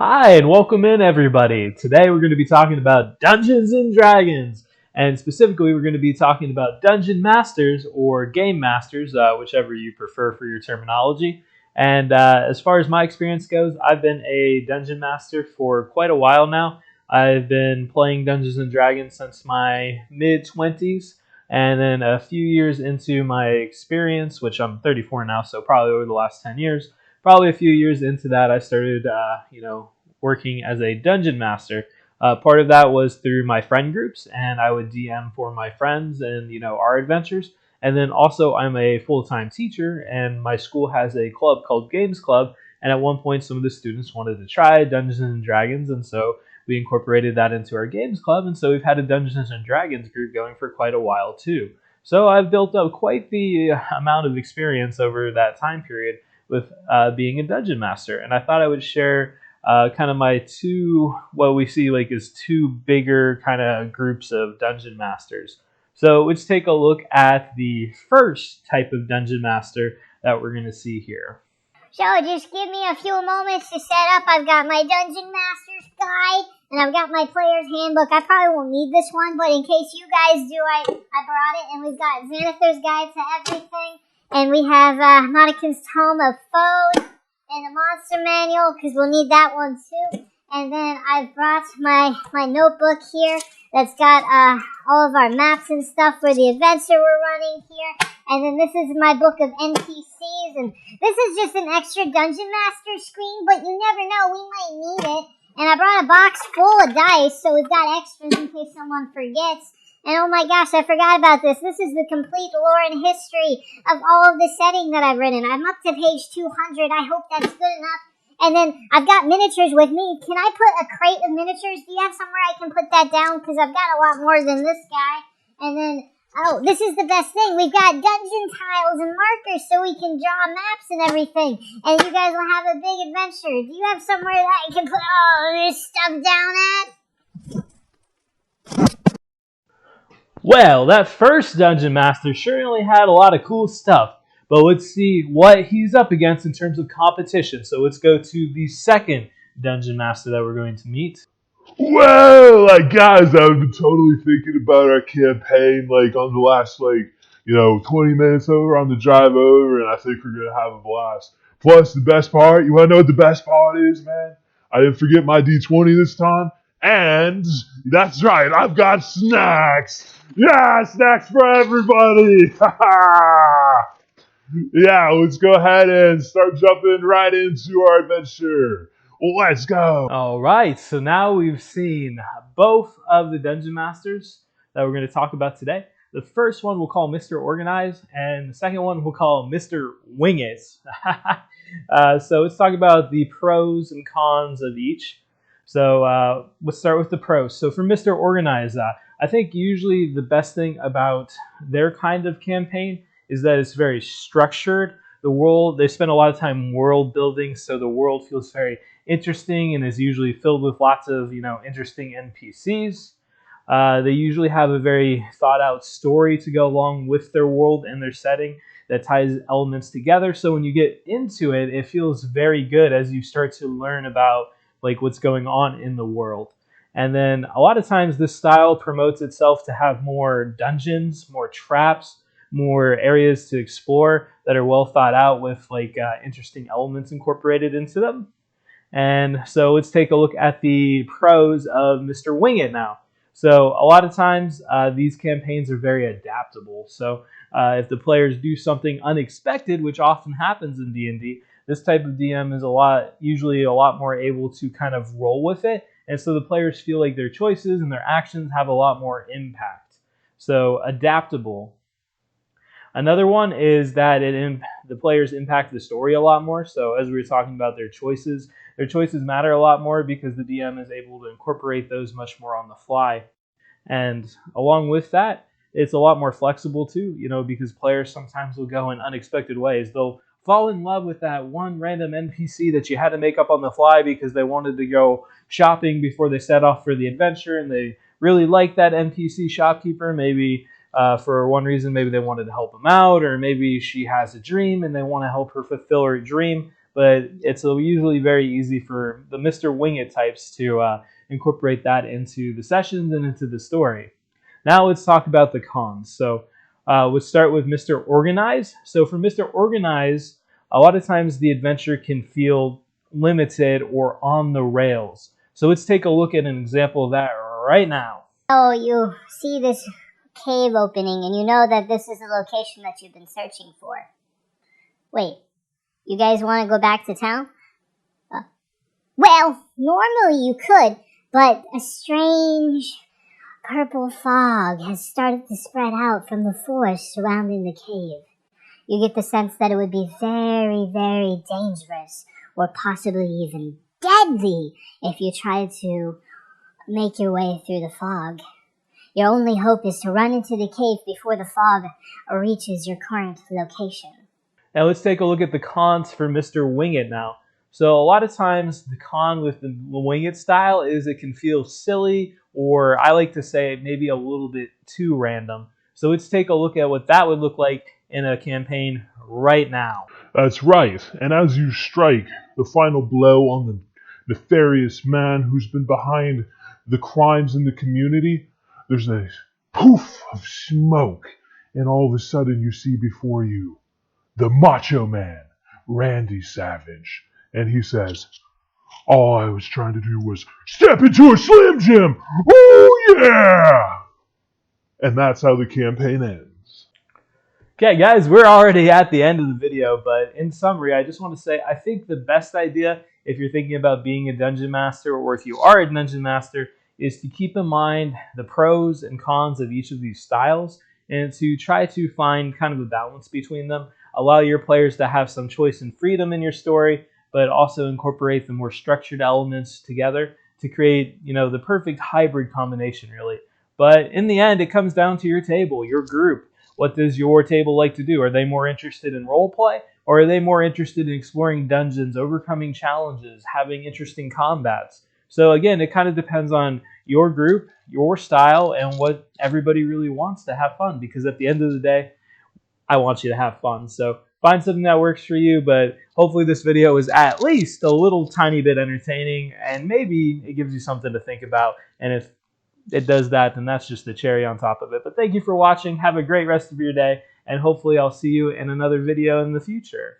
Hi, and welcome in, everybody. Today we're going to be talking about Dungeons and Dragons, and specifically, we're going to be talking about Dungeon Masters or Game Masters, whichever you prefer for your terminology. And as far as my experience goes, I've been a Dungeon Master for quite a while now. I've been playing Dungeons and Dragons since my mid 20s, and then a few years into my experience, which I'm 34 now, so probably over the last 10 years. Probably a few years into that, I started, working as a dungeon master. Part of that was through my friend groups, and I would DM for my friends and our adventures. And then also, I'm a full-time teacher, and my school has a club called Games Club. And at one point, some of the students wanted to try Dungeons and Dragons, and so we incorporated that into our Games Club. And so we've had a Dungeons and Dragons group going for quite a while too. So I've built up quite the amount of experience over that time period with being a dungeon master, and I thought I would share kind of my what we see like as two bigger kind of groups of dungeon masters. So let's take a look at the first type of dungeon master that we're going to see here. So just give me a few moments to set up. I've got my Dungeon Master's Guide, and I've got my Player's Handbook. I probably won't need this one, but in case you guys do, I brought it, and we've got Xanathar's Guide to Everything, and we have Monica's Tome of Foes, and the Monster Manual, because we'll need that one too. And then I've brought my notebook here that's got all of our maps and stuff for the adventure we're running here. And then this is my book of NPCs, and this is just an extra Dungeon Master screen, but you never know, we might need it. And I brought a box full of dice, so we've got extras in case someone forgets. And oh my gosh, I forgot about this. This is the complete lore and history of all of the setting that I've written. I'm up to page 200. I hope that's good enough. And then I've got miniatures with me. Can I put a crate of miniatures? Do you have somewhere I can put that down? Because I've got a lot more than this guy. And then, oh, this is the best thing. We've got dungeon tiles and markers so we can draw maps and everything. And you guys will have a big adventure. Do you have somewhere that I can put all this stuff down at? Well, that first dungeon master certainly had a lot of cool stuff. But let's see what he's up against in terms of competition. So let's go to the second dungeon master that we're going to meet. Well, guys, I've been totally thinking about our campaign, on the last, 20 minutes over on the drive over, and I think we're going to have a blast. Plus, the best part, you want to know what the best part is, man? I didn't forget my D20 this time, and that's right, I've got snacks! Yeah, snacks for everybody! Yeah, let's go ahead and start jumping right into our adventure. Let's go. All right, so now we've seen both of the dungeon masters that we're going to talk about today. The first one we'll call Mr. Organize, and the second one we'll call Mr. Wing It. So let's talk about the pros and cons of each. So let's start with the pros. So for Mr. Organize, I think usually the best thing about their kind of campaign is that it's very structured. The world, they spend a lot of time world building, so the world feels very interesting and is usually filled with lots of interesting NPCs. They usually have a very thought out story to go along with their world and their setting that ties elements together. So when you get into it, it feels very good as you start to learn about what's going on in the world. And then a lot of times this style promotes itself to have more dungeons, more traps, more areas to explore that are well thought out with interesting elements incorporated into them. And so let's take a look at the pros of Mr. Wing It now. So a lot of times these campaigns are very adaptable. So if the players do something unexpected, which often happens in D&D, this type of DM is usually a lot more able to kind of roll with it. And so the players feel like their choices and their actions have a lot more impact. So adaptable. Another one is that the players impact the story a lot more. So as we were talking about their choices matter a lot more because the DM is able to incorporate those much more on the fly. And along with that, it's a lot more flexible too, because players sometimes will go in unexpected ways. They'll fall in love with that one random NPC that you had to make up on the fly because they wanted to go shopping before they set off for the adventure, and they really like that NPC shopkeeper. Maybe for one reason, maybe they wanted to help him out, or maybe she has a dream and they want to help her fulfill her dream. but it's usually very easy for the Mr. Wing It types to incorporate that into the sessions and into the story. Now let's talk about the cons. So let's start with Mr. Organize. So for Mr. Organize, a lot of times the adventure can feel limited or on the rails. So let's take a look at an example of that right now. Oh, you see this cave opening and you know that this is the location that you've been searching for. Wait, you guys want to go back to town? Well, normally you could, but a strange purple fog has started to spread out from the forest surrounding the cave. You get the sense that it would be very, very dangerous or possibly even deadly if you tried to make your way through the fog. Your only hope is to run into the cave before the fog reaches your current location. Now let's take a look at the cons for Mr. Wing It now. So a lot of times the con with the Wing It style is it can feel silly, or I like to say maybe a little bit too random. So let's take a look at what that would look like in a campaign right now. That's right. And as you strike the final blow on the nefarious man who's been behind the crimes in the community, there's a poof of smoke, and all of a sudden you see before you the Macho Man, Randy Savage. And he says, all I was trying to do was step into a Slim Jim. Oh, yeah! And that's how the campaign ends. Okay, guys, we're already at the end of the video, but in summary, I just want to say I think the best idea if you're thinking about being a Dungeon Master, or if you are a Dungeon Master, is to keep in mind the pros and cons of each of these styles and to try to find kind of a balance between them. Allow your players to have some choice and freedom in your story, but also incorporate the more structured elements together to create, the perfect hybrid combination, really. But in the end, it comes down to your table, your group. What does your table like to do? Are they more interested in role play, or are they more interested in exploring dungeons, overcoming challenges, having interesting combats? So again, it kind of depends on your group, your style, and what everybody really wants to have fun, because at the end of the day, I want you to have fun. So find something that works for you, but hopefully this video is at least a little tiny bit entertaining, and maybe it gives you something to think about. And if it does that, then that's just the cherry on top of it. But thank you for watching. Have a great rest of your day, and hopefully I'll see you in another video in the future.